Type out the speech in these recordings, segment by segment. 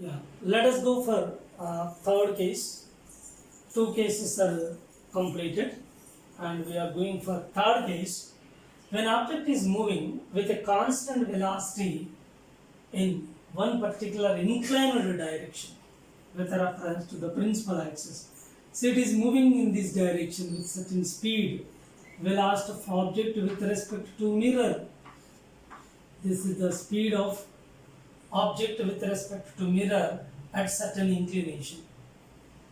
Yeah, let us go for third case. Two cases are completed, and we are going for third case. When object is moving with a constant velocity in one particular inclined direction with reference to the principal axis. So it is moving in this direction with certain speed. Velocity of object with respect to mirror. This is the speed of object with respect to mirror at certain inclination.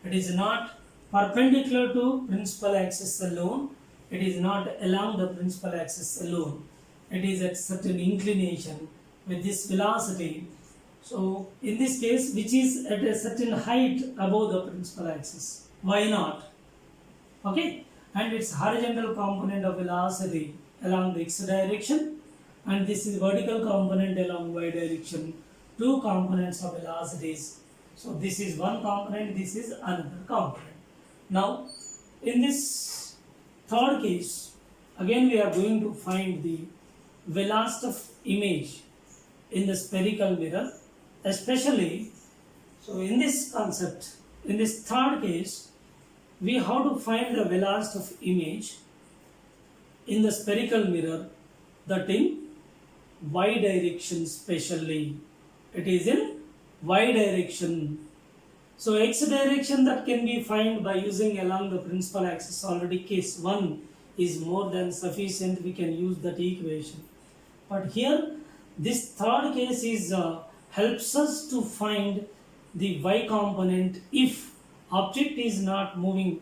It is not perpendicular to principal axis alone. It is not along the principal axis alone. It is at certain inclination with this velocity. So in this case, which is at a certain height above the principal axis. Why not? Okay, and its horizontal component of velocity along the x direction, and this is vertical component along y direction. Two components of velocities. So this is one component, this is another component. Now in this third case, again we are going to find the velocity of image in the spherical mirror, especially. So in this concept, in this third case, we have to find the velocity of image in the spherical mirror, that in y direction specially. It is in y direction. So x direction that can be found by using along the principal axis. Already case 1 is more than sufficient. We can use that equation. But here this third case is helps us to find the y component if object is not moving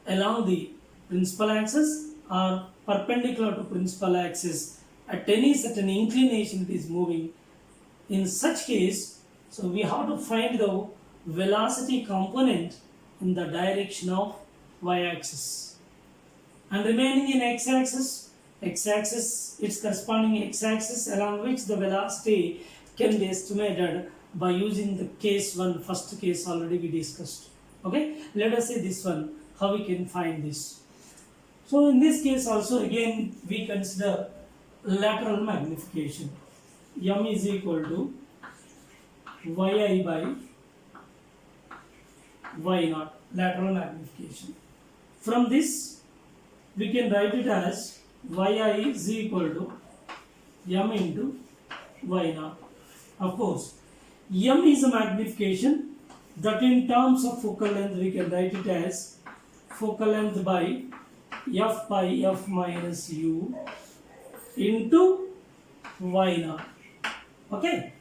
along the principal axis or perpendicular to principal axis. At any certain inclination it is moving. In such case, so we have to find the velocity component in the direction of y-axis. And remaining in x-axis, its corresponding x-axis along which the velocity can be estimated by using the case 1, first case already we discussed. Okay, let us say this one, how we can find this. So in this case also again we consider lateral magnification. M is equal to yi by y naught, lateral magnification. From this we can write it as yi is equal to m into y naught. Of course, m is a magnification, that in terms of focal length we can write it as focal length by f minus u into y naught. Okay,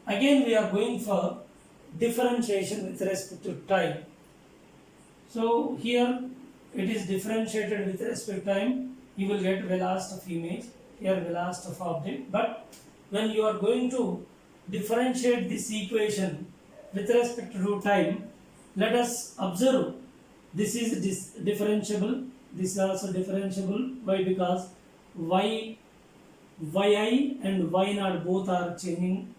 again we are going for differentiation with respect to time. So here it is differentiated with respect to time. You will get velocity of image, here velocity of object. But when you are going to differentiate this equation with respect to time, let us observe this is differentiable, this is also differentiable. Why? Because yi and y naught both are changing,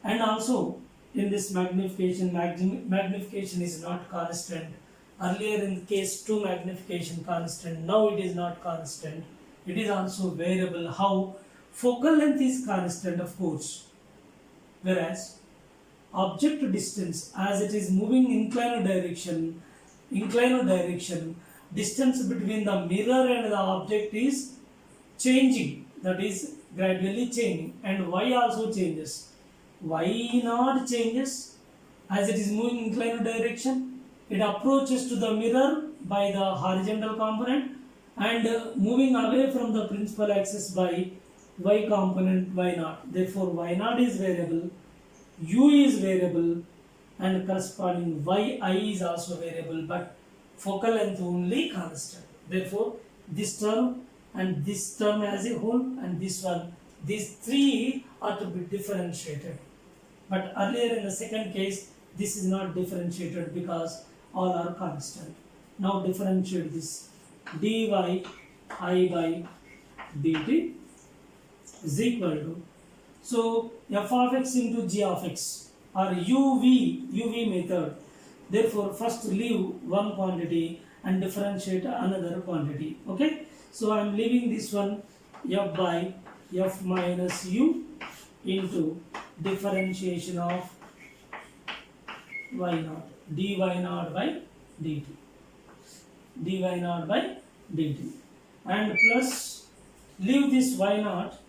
and also in this magnification is not constant. Earlier in case 2 magnification constant, now it is not constant, it is also variable. How? Focal length is constant, of course, whereas object distance, as it is moving inclined direction, distance between the mirror and the object is changing, that is gradually changing, and y also changes. Y naught changes as it is moving inclined direction. It approaches to the mirror by the horizontal component and moving away from the principal axis by y component y naught. Therefore y naught is variable, u is variable, and corresponding yi is also variable, but focal length only constant. Therefore this term and this term as a whole and this one, these three are to be differentiated. But earlier in the second case, this is not differentiated because all are constant. Now differentiate this. Dy I by dt is equal to, so f of x into g of x or uv method. Therefore first leave one quantity and differentiate another quantity. Okay, so I am leaving this one f by f minus u into differentiation of y naught, dy naught by dt, dy naught by dt, and plus leave this y naught,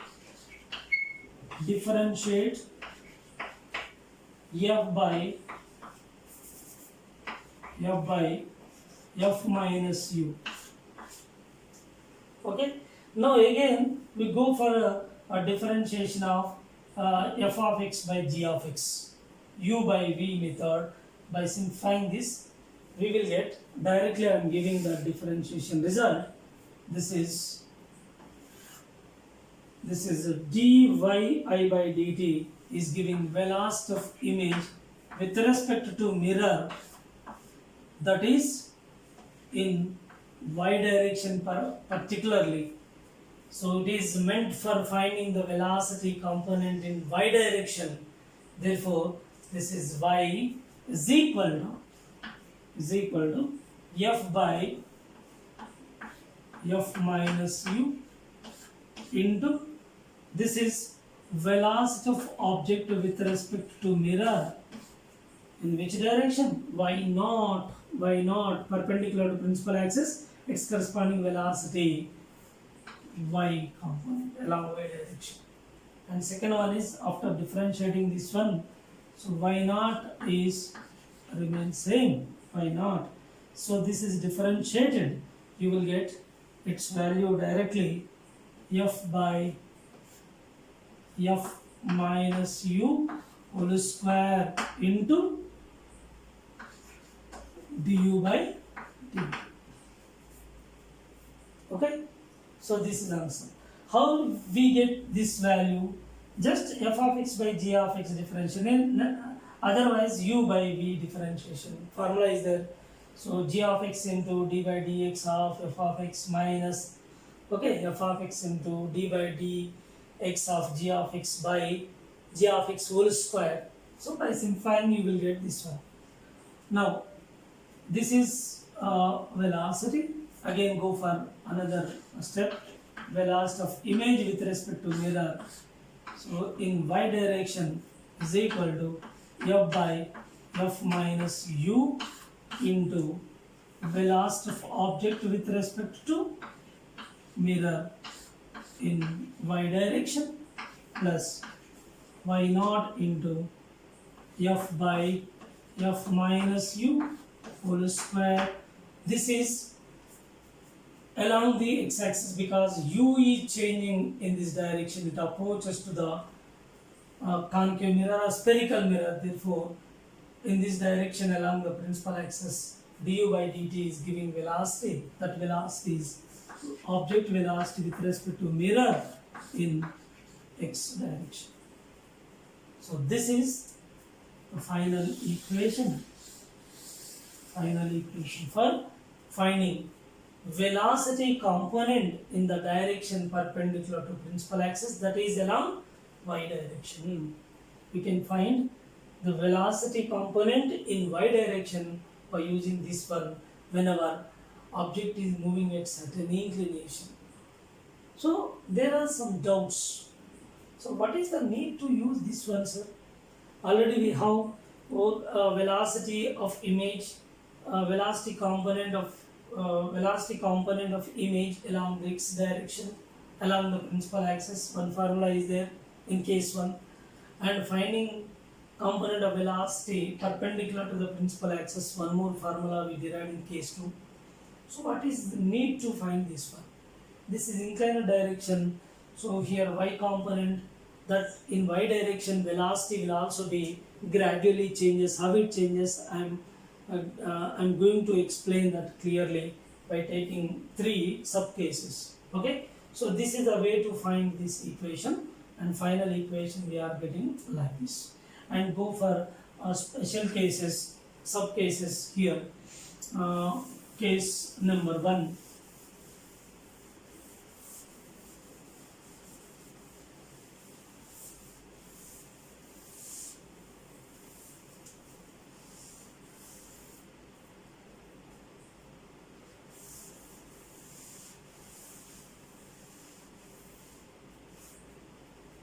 differentiate f by f minus u. Okay, now again we go for a differentiation of f of x by g of x, u by v method. By simplifying this, we will get directly. I am giving the differentiation result. This is dy I by dt is giving velocity of image with respect to mirror, that is in y direction particularly. So it is meant for finding the velocity component in y direction. Therefore, this is y is equal to f by f minus u into, this is velocity of object with respect to mirror in which direction, y naught perpendicular to principal axis, its corresponding velocity y component along y direction. And second one is after differentiating this one, so y naught is remains same, y naught. So this is differentiated, you will get its value directly, f by f minus u whole square into du by dt. Okay, so this is answer. How we get this value? Just f of x by g of x differentiation, otherwise u by v differentiation. Formula is there. So g of x into d by dx of f of x minus, okay, f of x into d by dx of g of x by g of x whole square. So by simplifying you will get this one. Now this is velocity. Again go for another step. Velocity of image with respect to mirror. So in y direction is equal to f by f minus u into velocity of object with respect to mirror in y direction plus y naught into f by f minus u whole square. This is along the x-axis because u is changing in this direction. It approaches to the concave mirror or spherical mirror. Therefore, in this direction along the principal axis, du by dt is giving velocity. That velocity is object velocity with respect to mirror in x direction. So this is the final equation for finding velocity component in the direction perpendicular to principal axis, that is along y direction. We can find the velocity component in y direction by using this one whenever object is moving at certain inclination. So there are some doubts. So what is the need to use this one, sir? Already we have velocity of image, velocity component of image along the x direction along the principal axis. One formula is there in case 1, and finding component of velocity perpendicular to the principal axis, one more formula we derived in case 2. So what is the need to find this one? This is inclined direction, so here y component, that in y direction velocity will also be gradually changes. How it changes, I'm going to explain that clearly by taking 3 sub cases. Okay, so this is the way to find this equation, and final equation we are getting like this. And go for special cases, sub cases here. Case number 1.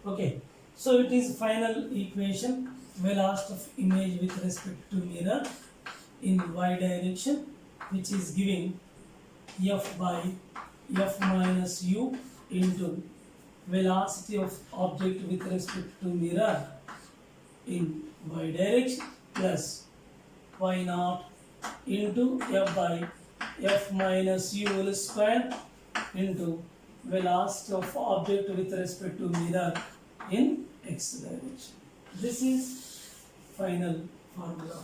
Okay, so it is final equation. velocity of image with respect to mirror in y direction, which is giving f by f minus u into velocity of object with respect to mirror in y direction plus y naught into f by f minus u whole square into velocity of object with respect to mirror in x direction. This is final formula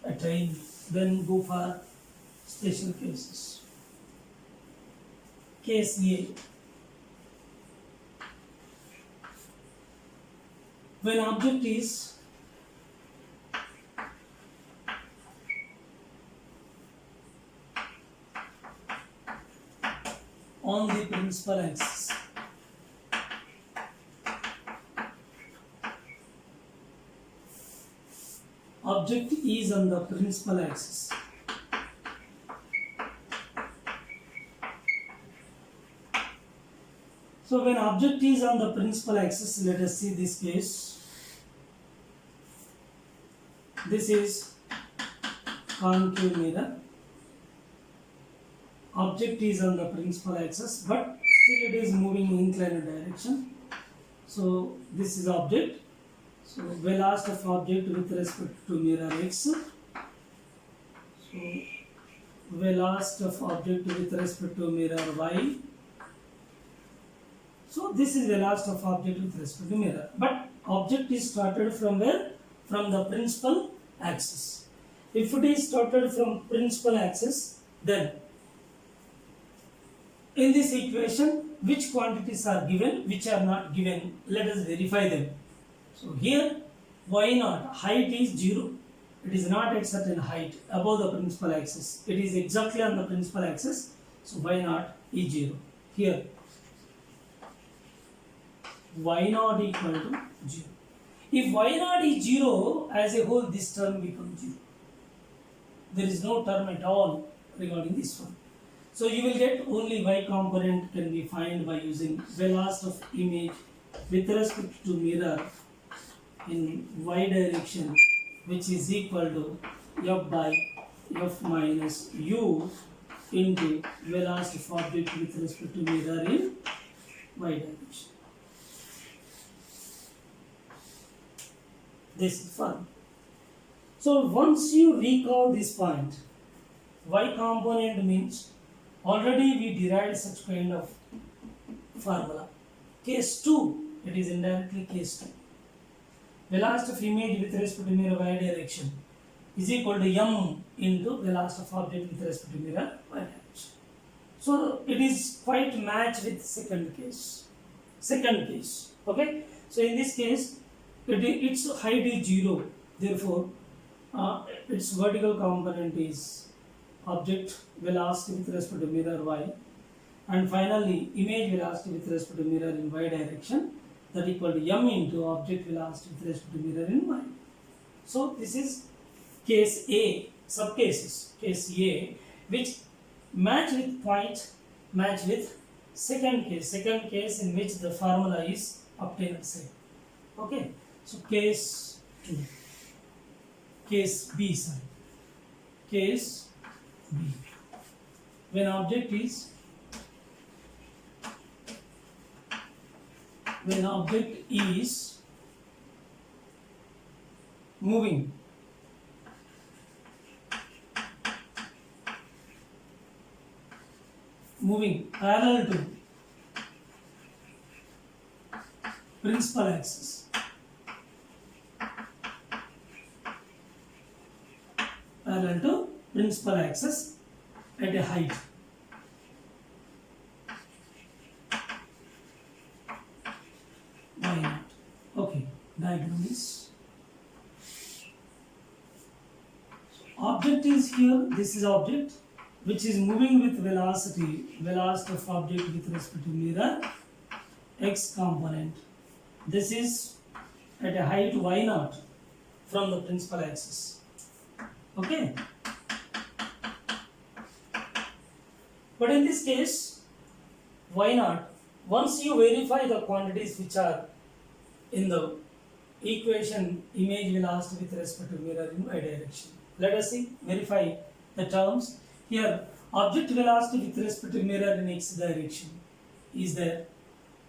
attained. Then go for special cases. Case A. When object is on the principal axis, object is on the principal axis. So when object is on the principal axis, let us see this case. This is concave mirror. Object is on the principal axis, but still it is moving in inclined direction. So this is object. So velocity of object with respect to mirror x. So velocity of object with respect to mirror y. So this is velocity of object with respect to mirror. But object is started from where? From the principal axis. If it is started from principal axis, then in this equation, which quantities are given, which are not given, let us verify them. So here, y naught, height is 0. It is not at certain height above the principal axis. It is exactly on the principal axis. So y naught is 0. Here, y naught equal to 0. If y naught is 0, as a whole, this term becomes 0. There is no term at all regarding this one. So you will get only y component can be found by using velocity of image with respect to mirror in y direction, which is equal to f by f minus u into velocity of object with respect to mirror in y direction. This is fun. So once you recall this point, y component means already we derived such kind of formula. Case 2, it is indirectly case 2. Velocity of image with respect to mirror y direction is equal to m into velocity of object with respect to mirror y direction. So it is quite matched with second case. Okay. So in this case, its height is 0. Therefore, its vertical component is object velocity with respect to mirror y, and finally image velocity with respect to mirror in y direction, that equal to m into object velocity with respect to mirror in y. So this is case A, subcases. Case A, which match with second case in which the formula is obtained same. Okay, so case 2, case B side, case B, when object is moving parallel to principal axis, at a height. Why not? Okay, diagram is. Object is here, this is object which is moving with velocity of object with respect to mirror x component. This is at a height y naught from the principal axis. Okay. But in this case, y naught, once you verify the quantities which are in the equation image velocity with respect to mirror in y direction. Let us see, verify the terms. Here, object velocity with respect to mirror in x direction is there.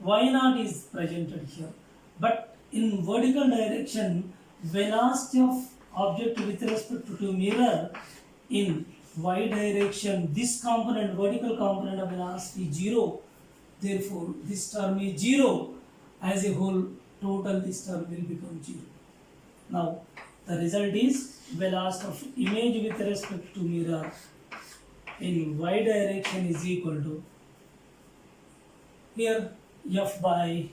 Y naught is presented here. But in vertical direction, velocity of object with respect to mirror in y direction, this component, vertical component of velocity is 0. Therefore, this term is 0. As a whole, total this term will become 0. Now, the result is velocity of image with respect to mirror in y direction is equal to, here, f by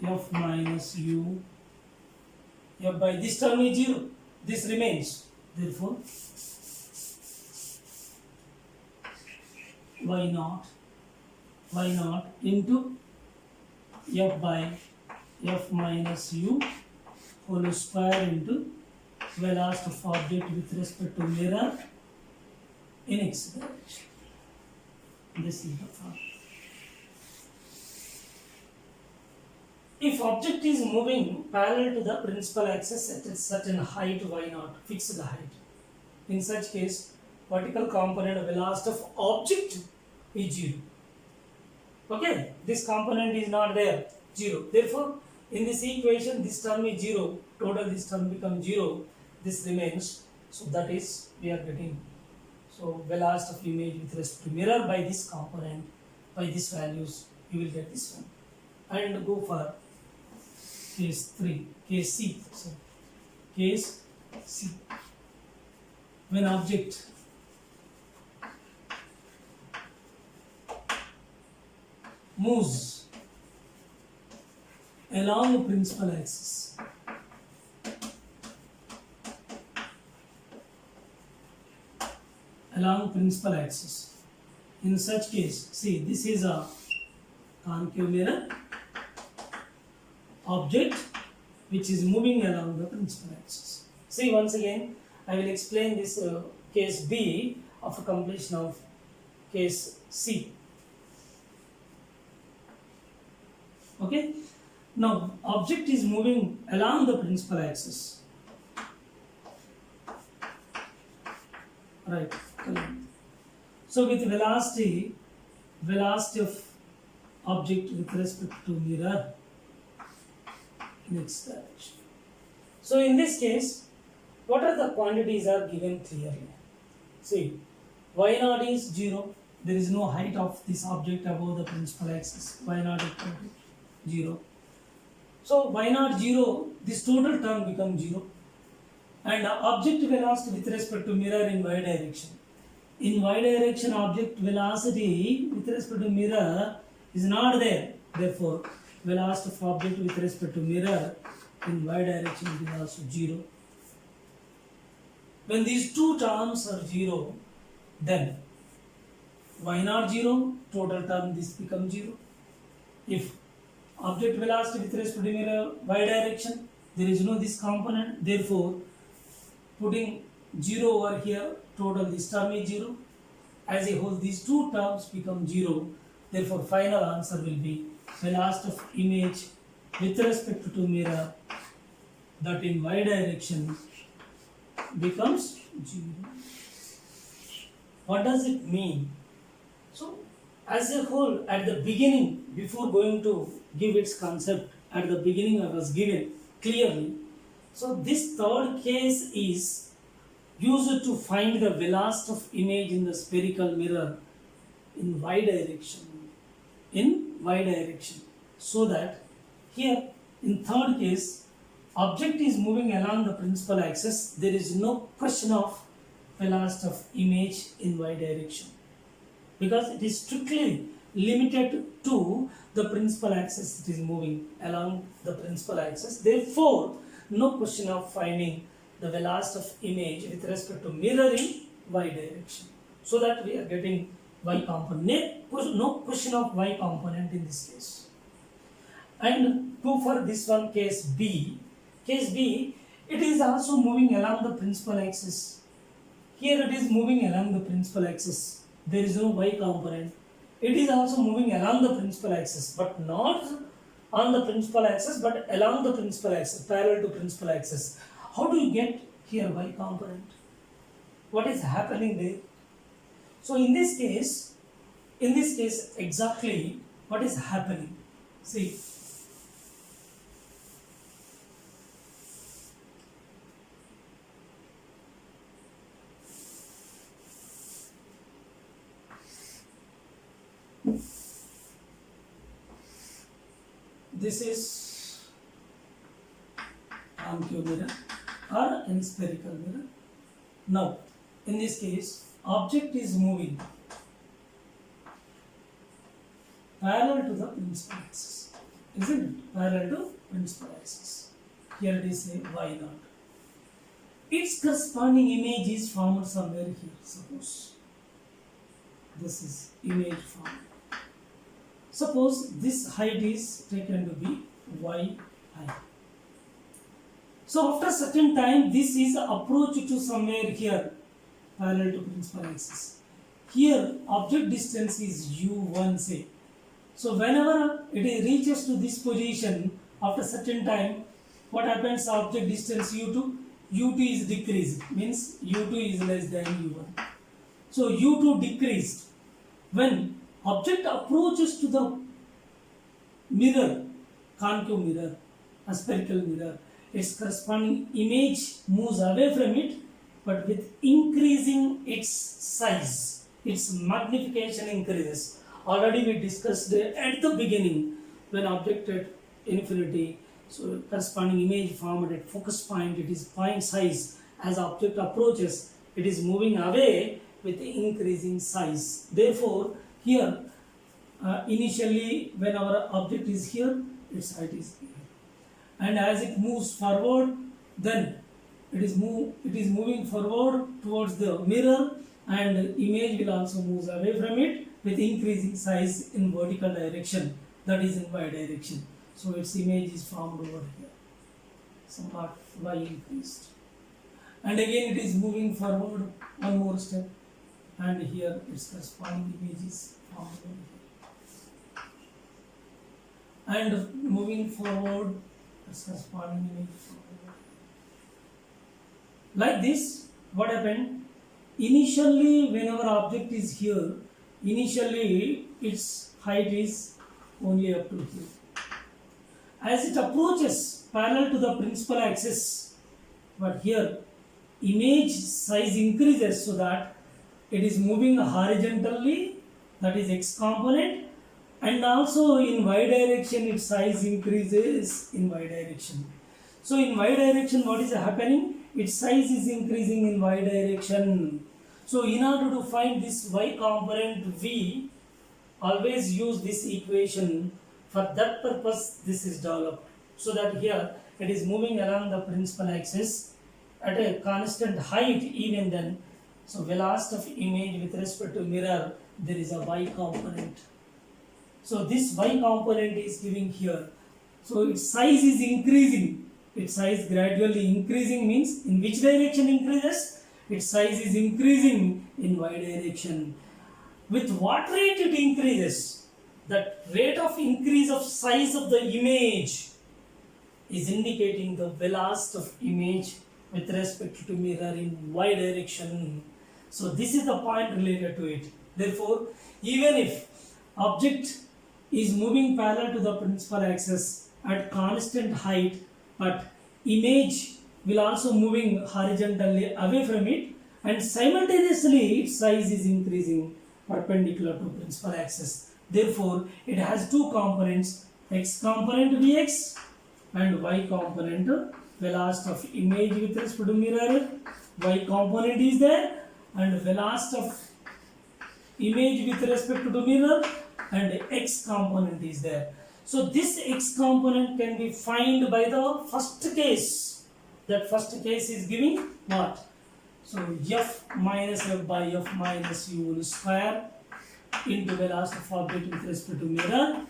f minus u. F by this term is 0. This remains. Therefore, y naught into f by f minus u whole square into velocity of object with respect to mirror in x direction. This is the form. If object is moving parallel to the principal axis at a certain height y naught, fixed height, in such case, vertical component velocity of object is 0. Okay, this component is not there, 0. Therefore, in this equation, this term is 0, total this term becomes 0, this remains. So that is, we are getting, so velocity of image with respect to mirror by this component, by these values, you will get this one. And go for case 3, case C. So, case C. When object moves along the principal axis, in such case, see, this is a concave mirror object which is moving along the principal axis. See, once again, I will explain this case B after completion of case C. Okay. Now, object is moving along the principal axis. Right. So, with velocity of object with respect to mirror in x direction. So, in this case, what are the quantities are given clearly? See, y naught is 0. There is no height of this object above the principal axis. Y naught equal to 0. So, y naught 0, this total term becomes 0. And object velocity with respect to mirror in y direction. In y direction, object velocity with respect to mirror is not there. Therefore, velocity of object with respect to mirror in y direction is also 0. When these two terms are 0, then y naught 0, total term this becomes 0. If object velocity with respect to mirror y direction, there is no this component, therefore putting 0 over here, total this term is 0. As a whole, these two terms become 0. Therefore, final answer will be velocity of image with respect to mirror that in y direction becomes 0. What does it mean? So, as a whole, at the beginning, before going to give its concept, at the beginning I was given clearly. So, this third case is used to find the velocity of image in the spherical mirror in y direction. So that here in third case, object is moving along the principal axis. There is no question of velocity of image in y direction, because it is strictly limited to the principal axis. It is moving along the principal axis. Therefore, no question of finding the velocity of image with respect to mirror in y direction. So that we are getting y component. No question of y component in this case. And go for this one, case B. Case B, it is also moving along the principal axis. Here it is moving along the principal axis. There is no y component. It is also moving along the principal axis, but not on the principal axis but along the principal axis, parallel to principal axis. How do you get here y component? What is happening there? So in this case exactly what is happening? See, this is concave mirror or any spherical mirror. Now, in this case, object is moving parallel to the principal axis, isn't it? Parallel to principal axis. Here it is a y naught. Its corresponding image is formed somewhere here. Suppose this is image formed. Suppose this height is taken to be yi. So after certain time, this is approach to somewhere here, parallel to principal axis. Here object distance is u1 say. So whenever it reaches to this position, after certain time, what happens? Object distance u2, u2 is decreased, means u2 is less than u1. So u2 decreased. When object approaches to the mirror, concave mirror, a spherical mirror, its corresponding image moves away from it, but with increasing its size, its magnification increases. Already we discussed at the beginning, when object at infinity, so corresponding image formed at focus point, it is point size. As object approaches, it is moving away with increasing size. Therefore, here initially when our object is here, its height is here, and as it moves forward, then it is moving forward towards the mirror, and image will also move away from it with increasing size in vertical direction, that is in y direction. So its image is formed over here, somewhat y increased, and again it is moving forward one more step, and here its corresponding image is formed over here, and moving forward its corresponding image formed over here. Like this, what happened? Initially, whenever object is here, initially its height is only up to here. As it approaches parallel to the principal axis, but here image size increases so that it is moving horizontally, that is x component, and also in y direction its size increases in y direction. So in y direction what is happening? Its size is increasing in y direction. So in order to find this y component v, always use this equation. For that purpose this is developed, so that here it is moving along the principal axis at a constant height even then. So velocity of image with respect to mirror, there is a y component. So this y component is giving here. So its size is increasing. Its size gradually increasing means in which direction increases? Its size is increasing in y direction. With what rate it increases? That rate of increase of size of the image is indicating the velocity of image with respect to mirror in y direction. So this is the point related to it. Therefore, even if object is moving parallel to the principal axis at constant height, but image will also moving horizontally away from it, and simultaneously its size is increasing perpendicular to principal axis. Therefore, it has two components, x component Vx and y component velocity of image with respect to mirror. Y component is there, and velocity of image with respect to mirror, and x component is there. So this x component can be found by the first case. That first case is giving what? So f minus f by f minus u whole square into velocity of object with respect to mirror.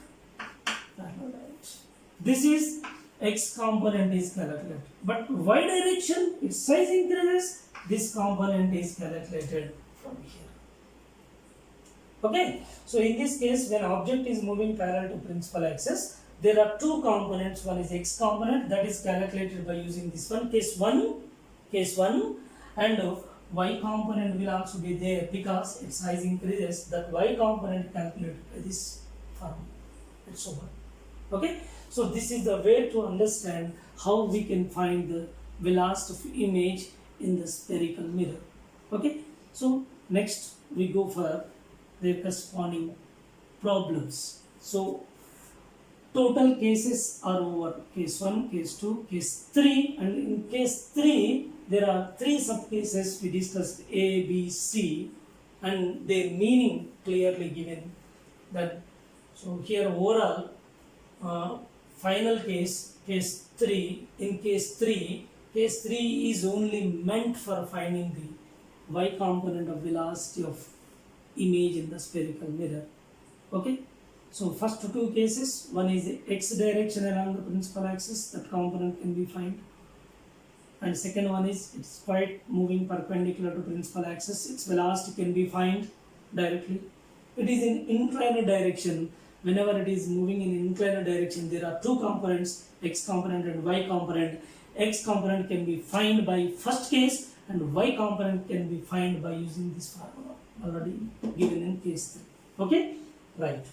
This is x component is calculated, but y direction its size increases, this component is calculated from here. Okay, so in this case when object is moving parallel to principal axis, there are two components. One is x component, that is calculated by using this one, case 1, and y component will also be there because its size increases. That y component calculated by this formula. It's over. Okay, so this is the way to understand how we can find the velocity of image in the spherical mirror. Okay, so next we go for the corresponding problems. So total cases are over: case 1, case 2, case 3, and in case 3 there are 3 subcases we discussed, A, B, C, and their meaning clearly given. That so here overall final case 3. In case 3 is only meant for finding the y component of velocity of image in the spherical mirror. Okay, so first 2 cases, one is the x direction along the principal axis, that component can be found, and second one is it's quite moving perpendicular to principal axis, its velocity can be found directly. It is in inclined direction. Whenever it is moving in inclined direction, there are 2 components, x component and y component. X component can be found by first case, and y component can be found by using this formula already given in case 3. Okay, right.